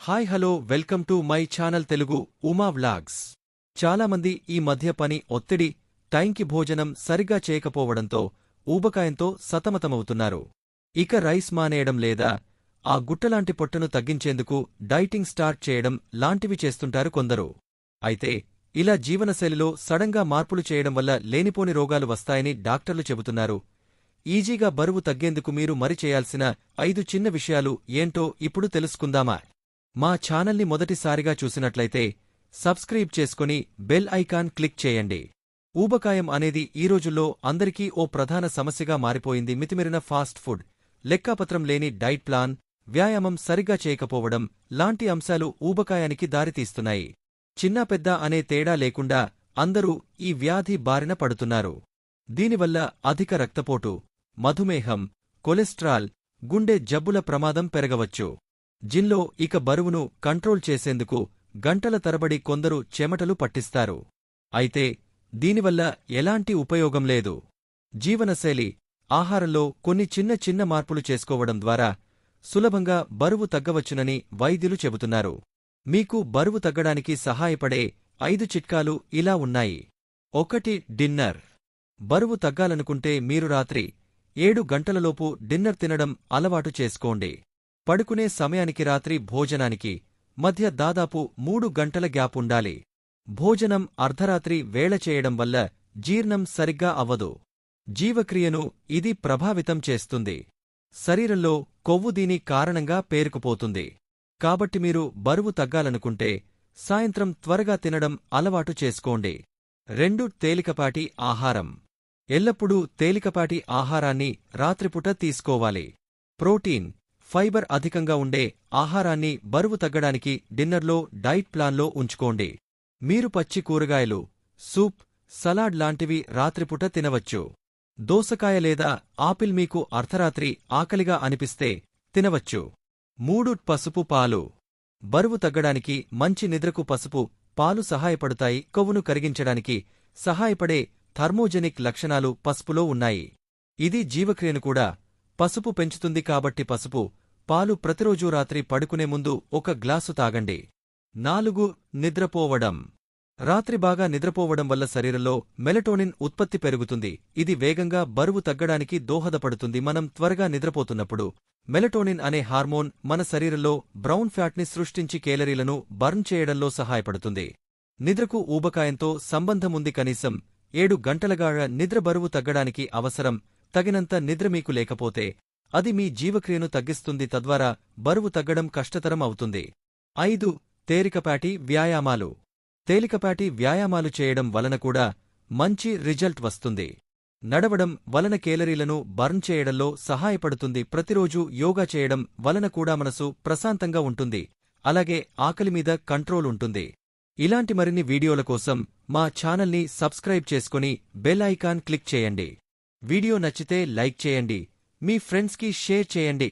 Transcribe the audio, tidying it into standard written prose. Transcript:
Hi hello welcome to my channel Telugu Uma vlogs. చాలామంది ఈ మధ్య పని ఒత్తిడి, టైంకి భోజనం సరిగ్గా చేయకపోవడంతో ఊబకాయంతో సతమతమవుతున్నారు. ఇక రైస్ మానేయడం లేదా ఆ గుట్టలాంటి పొట్టను తగ్గించేందుకు డైటింగ్ స్టార్ట్ చేయడం లాంటివి చేస్తుంటారు కొందరు. అయితే ఇలా జీవనశైలిలో సడన్గా మార్పులు చేయడం వల్ల లేనిపోని రోగాలు వస్తాయని డాక్టర్లు చెబుతున్నారు. ఈజీగా బరువు తగ్గేందుకు మీరు మరి చేయాల్సిన 5 చిన్న విషయాలు ఏంటో ఇప్పుడు తెలుసుకుందామా? మా ఛానల్ని మొదటిసారిగా చూసినట్లయితే సబ్స్క్రైబ్ చేసుకుని బెల్ ఐకాన్ క్లిక్ చేయండి. ఊబకాయం అనేది ఈ రోజుల్లో అందరికీ ఓ ప్రధాన సమస్యగా మారిపోయింది. మితిమీరిన ఫాస్ట్ ఫుడ్, లెక్కాపత్రం లేని డైట్ ప్లాన్, వ్యాయామం సరిగ్గా చేయకపోవడం లాంటి అంశాలు ఊబకాయానికి దారితీస్తున్నాయి. చిన్నా పెద్ద అనే తేడా లేకుండా అందరూ ఈ వ్యాధి బారిన పడుతున్నారు. దీనివల్ల అధిక రక్తపోటు, మధుమేహం, కొలెస్ట్రాల్, గుండె జబ్బుల ప్రమాదం పెరగవచ్చు. జిమ్లో ఇక బరువును కంట్రోల్ చేసేందుకు గంటల తరబడి కొందరు చెమటలు పట్టిస్తారు. అయితే దీనివల్ల ఎలాంటి ఉపయోగం లేదు. జీవనశైలి, ఆహారంలో కొన్ని చిన్న చిన్న మార్పులు చేసుకోవడం ద్వారా సులభంగా బరువు తగ్గవచ్చునని వైద్యులు చెబుతున్నారు. మీకు బరువు తగ్గడానికి సహాయపడే 5 చిట్కాలు ఇలా ఉన్నాయి. 1. డిన్నర్. బరువు తగ్గాలనుకుంటే మీరు రాత్రి 7 గంటలలోపు డిన్నర్ తినడం అలవాటు చేసుకోండి. పడుకునే సమయానికి రాత్రి భోజనానికి మధ్య దాదాపు 3 గంటల గ్యాప్ ఉండాలి. భోజనం అర్ధరాత్రి వేళ చేయడం వల్ల జీర్ణం సరిగ్గా అవ్వదు. జీవక్రియను ఇది ప్రభావితం చేస్తుంది. శరీరంలో కొవ్వు దీని కారణంగా పేరుకుపోతుంది. కాబట్టి మీరు బరువు తగ్గాలనుకుంటే సాయంత్రం త్వరగా తినడం అలవాటు చేసుకోండి. 2. తేలికపాటి ఆహారం. ఎల్లప్పుడూ తేలికపాటి ఆహారాన్ని రాత్రిపూట తీసుకోవాలి. ప్రోటీన్, ఫైబర్ అధికంగా ఉండే ఆహారాన్ని బరువు తగ్గడానికి డిన్నర్లో డైట్ ప్లాన్లో ఉంచుకోండి. మీరు పచ్చి కూరగాయలు, సూప్, సలాడ్ లాంటివి రాత్రిపూట తినవచ్చు. దోసకాయ లేదా ఆపిల్ మీకు అర్ధరాత్రి ఆకలిగా అనిపిస్తే తినవచ్చు. 3. పసుపు పాలు. బరువు తగ్గడానికి మంచి నిద్రకు పసుపు పాలు సహాయపడతాయి. కొవ్వును కరిగించడానికి సహాయపడే థర్మోజెనిక్ లక్షణాలు పసుపులో ఉన్నాయి. ఇది జీవక్రియను కూడా పసుపు పెంచుతుంది. కాబట్టి పసుపు పాలు ప్రతిరోజూ రాత్రి పడుకునే ముందు 1 గ్లాసు తాగండి. 4. నిద్రపోవడం. రాత్రి బాగా నిద్రపోవడం వల్ల శరీరంలో మెలటోనిన్ ఉత్పత్తి పెరుగుతుంది. ఇది వేగంగా బరువు తగ్గడానికి దోహదపడుతుంది. మనం త్వరగా నిద్రపోతున్నప్పుడు మెలటోనిన్ అనే హార్మోన్ మన శరీరంలో బ్రౌన్ ఫ్యాట్ని సృష్టించి కేలరీలను బర్న్ చేయడంలో సహాయపడుతుంది. నిద్రకు ఊబకాయంతో సంబంధముంది. కనీసం 7 గంటలగాఢ నిద్ర బరువు తగ్గడానికి అవసరం. తగినంత నిద్ర మీకు లేకపోతే అది మీ జీవక్రియను తగ్గిస్తుంది, తద్వారా బరువు తగ్గడం కష్టతరం అవుతుంది. 5. తేలికపాటి వ్యాయామాలు. తేలికపాటి వ్యాయామాలు చేయడం వలన కూడా మంచి రిజల్ట్ వస్తుంది. నడవడం వలన కేలరీలను బర్న్ చేయడంలో సహాయపడుతుంది. ప్రతిరోజూ యోగా చేయడం వలన కూడా మనసు ప్రశాంతంగా ఉంటుంది. అలాగే ఆకలి మీద కంట్రోల్ ఉంటుంది. ఇలాంటి మరిన్ని వీడియోల కోసం మా ఛానల్ని సబ్స్క్రైబ్ చేసుకుని బెల్ ఐకాన్ క్లిక్ చేయండి. వీడియో నచ్చితే లైక్ చేయండి. మీ ఫ్రెండ్స్కి షేర్ చేయండి.